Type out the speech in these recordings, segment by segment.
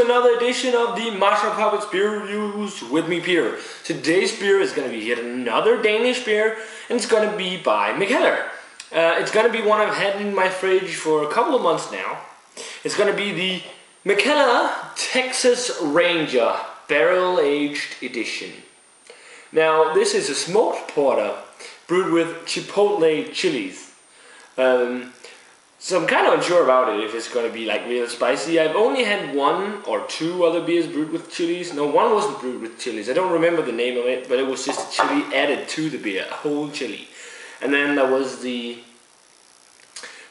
to another edition of the Master Puppets Beer Reviews with me, Peter. Today's beer is going to be yet another Danish beer, and it's going to be by Mikkeller. It's going to be one I've had in my fridge for a couple of months now. It's going to be the Mikkeller Texas Ranger Barrel Aged Edition. Now, this is a smoked porter brewed with Chipotle chilies. So I'm kind of unsure about it if it's going to be like real spicy. I've only had one or two other beers brewed with chilies. No, one wasn't brewed with chilies. I don't remember the name of it, but it was just a chili added to the beer, a whole chili. And then there was the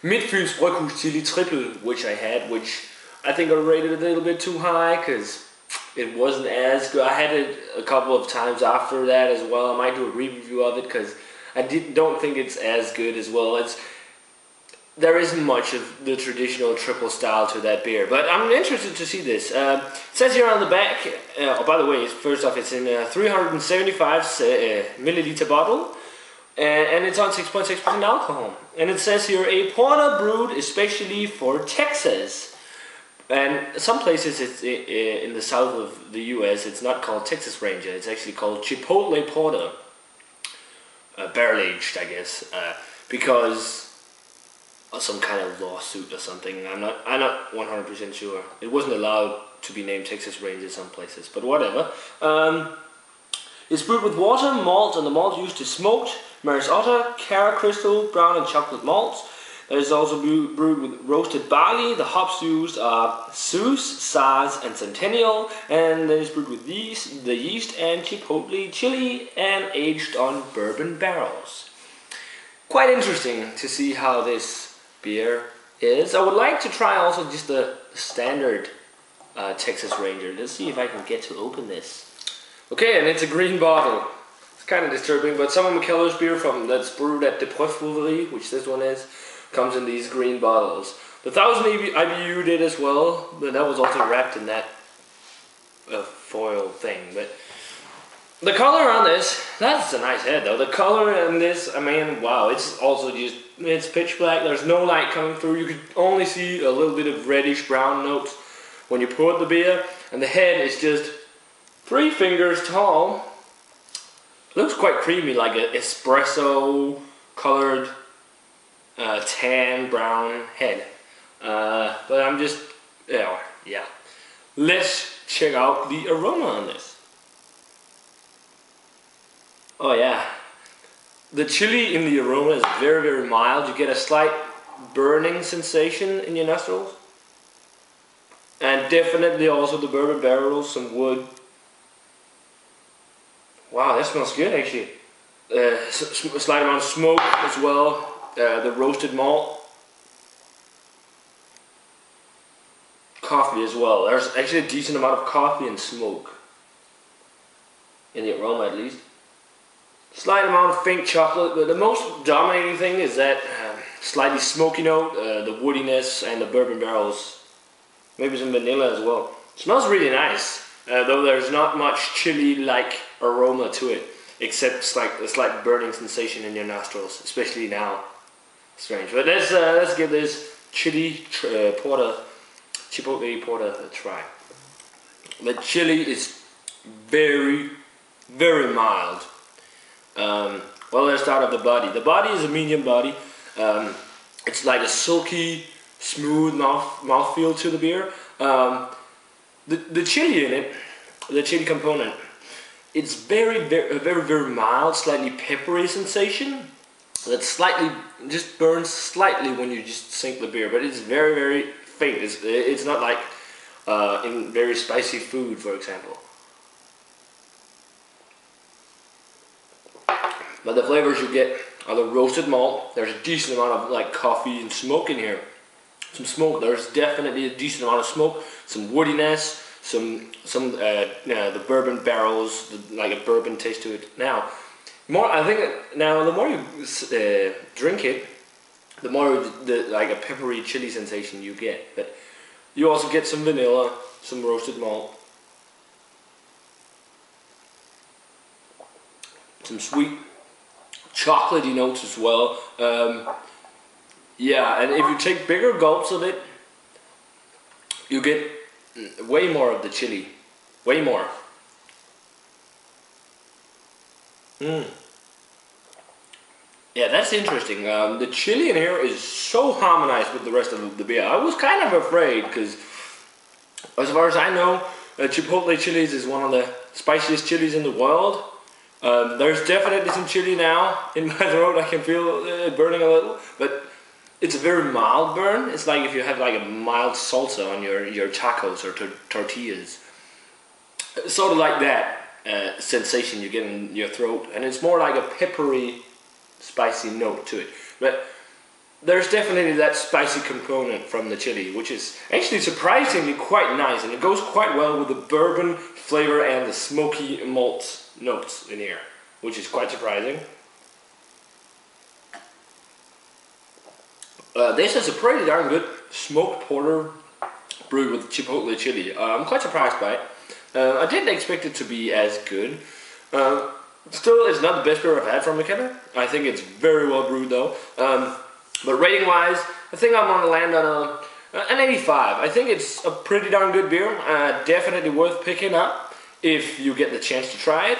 Midtfyns Bryghus Chili Triple, which I had, which I think I rated a little bit too high because it wasn't as good. I had it a couple of times after that as well. I might do a review of it because I don't think it's as good as well. There isn't much of the traditional triple style to that beer, but I'm interested to see this. It says here on the back, oh, by the way, first off, it's in a 375 milliliter bottle, and it's on 6.6% alcohol. And it says here, a porter brewed especially for Texas. And some places it's in the south of the US, it's not called Texas Ranger, it's actually called Chipotle Porter. Barrel aged, I guess, because some kind of lawsuit or something. I'm not 100% sure. It wasn't allowed to be named Texas Ranger some places, but whatever. It's brewed with water, malt, and the malt used is smoked Maris Otter, Cara Crystal, brown and chocolate malts. It is also brewed with roasted barley. The hops used are Sus, Saz, and Centennial, and then it's brewed with the yeast and Chipotle chili, and aged on bourbon barrels. Quite interesting to see how this beer is. I would like to try also just the standard Texas Ranger. Let's see if I can get to open this. Okay, and it's a green bottle. It's kind of disturbing, but some of Mikkeller's beer that's brewed at the Brewery, which this one is, comes in these green bottles. The 1000 IBU did as well, but that was also wrapped in that foil thing. But the color on this, that's a nice head though. The color on this, I mean, wow, it's also just, it's pitch black. There's no light coming through. You could only see a little bit of reddish brown notes when you pour the beer. And the head is just 3 fingers tall. Looks quite creamy, like an espresso colored tan brown head. But I'm just, yeah. Let's check out the aroma on this. Oh yeah, the chili in the aroma is very, very mild. You get a slight burning sensation in your nostrils. And definitely also the bourbon barrels, some wood. Wow, that smells good actually. A slight amount of smoke as well. The roasted malt. Coffee as well. There's actually a decent amount of coffee and smoke. In the aroma at least. Slight amount of faint chocolate, but the most dominating thing is that slightly smoky note, the woodiness, and the bourbon barrels. Maybe some vanilla as well. It smells really nice, though there's not much chili-like aroma to it, except a slight burning sensation in your nostrils, especially now. Strange, but let's give this chili porter, Chipotle porter a try. The chili is very, very mild. Well, let's start with the body. The body is a medium body. It's like a silky, smooth mouthfeel to the beer. The chili in it, the chili component, it's very, very mild, slightly peppery sensation. That just burns slightly when you just sink the beer, but it's very, very faint. It's not like in very spicy food, for example. But the flavors you get are the roasted malt. There's a decent amount of like coffee and smoke in here. Some smoke. There's definitely a decent amount of smoke. Some woodiness. The bourbon barrels, like a bourbon taste to it. Now, I think the more you drink it, the more like a peppery chili sensation you get. But you also get some vanilla, some roasted malt, some sweet chocolatey notes as well. Yeah, and if you take bigger gulps of it, you get way more of the chili. Way more. Yeah, that's interesting. The chili in here is so harmonized with the rest of the beer. I was kind of afraid because, as far as I know, Chipotle chilies is one of the spiciest chilies in the world. There's definitely some chili now in my throat. I can feel it burning a little, but it's a very mild burn. It's like if you have like a mild salsa on your tacos or tortillas. Sort of like that sensation you get in your throat, and it's more like a peppery, spicy note to it. But there's definitely that spicy component from the chili, which is actually surprisingly quite nice, and it goes quite well with the bourbon flavor and the smoky malt notes in here, which is quite surprising. This is a pretty darn good smoked porter brewed with Chipotle chili. I'm quite surprised by it. I didn't expect it to be as good. Still, it's not the best beer I've had from Mikkeller. I think it's very well brewed though. But rating wise, I think I'm going to land on an 85. I think it's a pretty darn good beer. Definitely worth picking up if you get the chance to try it.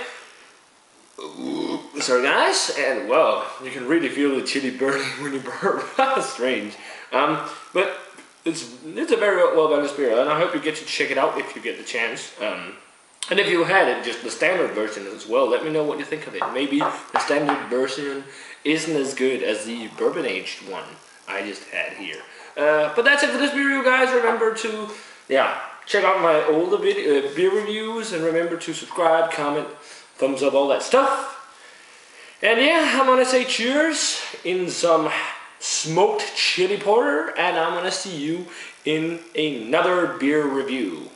Sorry guys, and well, you can really feel the chili burning when you burp. Strange. But it's a very well balanced beer, and I hope you get to check it out if you get the chance. And if you had it, just the standard version as well, let me know what you think of it. Maybe the standard version isn't as good as the bourbon aged one I just had here. But that's it for this video, guys. Remember to, check out my older beer reviews, and remember to subscribe, comment, thumbs up, all that stuff. And yeah, I'm gonna say cheers in some smoked chili porter, and I'm gonna see you in another beer review.